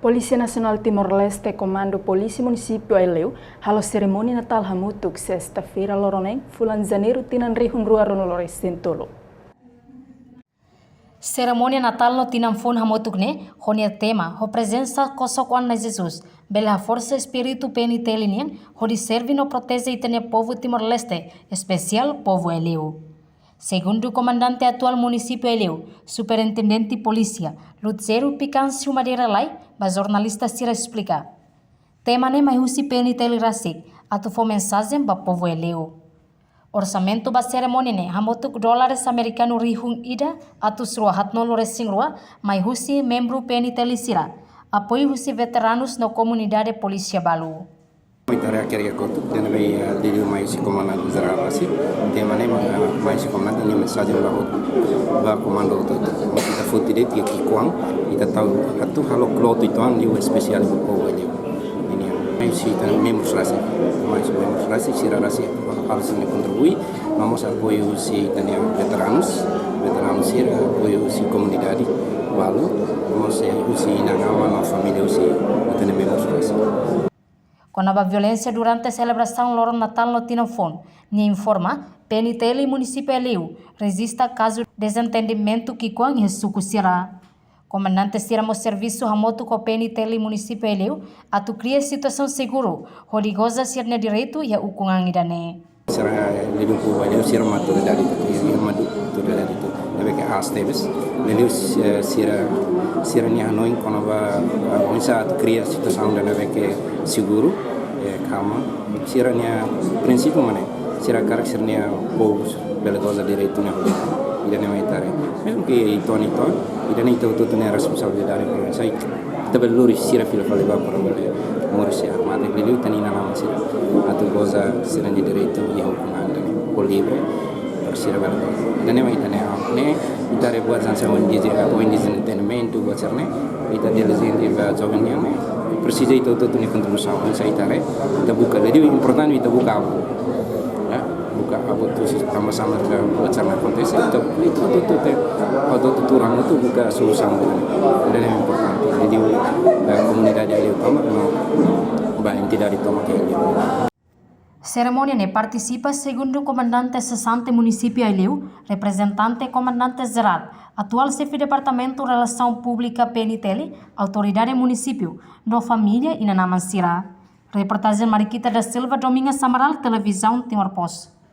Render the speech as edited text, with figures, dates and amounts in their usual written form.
Polícia Nacional Timor-Leste Comando Polícia Município Aileu halo cerimônia Natal hamutuk sexta-feira loroneng fulan janeiro tinan rihun rua ronolores sentolo. Cerimônia Natal no Tinamfon Hamotukne, honia tema, ho presença Kosokuan na Jesus, bela força espírito penitelinian, ho de serve no protege itene povo Timor-Leste, especial povo Aileu. Segundo o comandante atual município Aileu, superintendente polícia, Lutzeiro Picancio Madeira Lai, ba jornalista sira explica. Tema ne mai husi peniteli rasik, atu fo mensagem ba povo Aileu. Orçamento ba cerimônia ne hamotuk dólares americano rihung ida atu srua hatnolo resing rua mai husi membro peniteli sira, apoio husi veteranos no comunidade polícia balu. Itara kiri kotu dan be dili mai si komando zara basi tema ne mai si komando ini mensagem ba komando tu kita futi de ti kwang kita tahu atu halo kloto itu an liu spesial bu povo ini mai si tan membros rasi sira rasi harus ne contribui vamos apoio si tania veteranos sira apoio si comunidade balu vamos si nangama na família si tania membros rasi. Com a violência durante a celebração Loro Natal no Tinamfon, ne informa, PNTL município Aileu resista caso desentendimento que quando resuco será. Comandante Siramo Serviço Hamoto com PNTL município Aileu, atu cria situação seguro, horigosa sirne direito e a ukungang idane. Será lebih ku Aileu sira matu dari itu, lebih ke astebes, Aileu sira ni hanoin kono ba bisa cria situação da lebih ke seguro, calma. Sira ni prinsipio mana? Sira karakter ni povos bela coisa direito na vida. Ida nem tare. Mesmo que itu, ida nem tu nem responsabilidade para saya. Tapi luri sira fila fala ba para boleh morsia. Mate beliau tani na nama sira. Atu coisa sira ni direito e hukuman dan livre. Sira bela coisa. Ida nem tane ne itare buat sansa entretenimento buat serne. Ita dia lezendi ba jovem ne. Precisa itu ni contribuição saya itare. Kita buka. Jadi important kita buka apa? Buka apa tu sama-sama buat sama kontes itu orang itu buka solusi dan yang important jadi komunitas Aileu utama banyak tidak ditolak Aileu. Cerimônia ne participa segundo comandante cessante município Aileu, representante comandante geral, atual chefe de departamento relação pública PNTL, autoridade município, no família e na Namansira. Reportagem Mariquita da Silva, Domingas Samaral, Televisão Timor Post.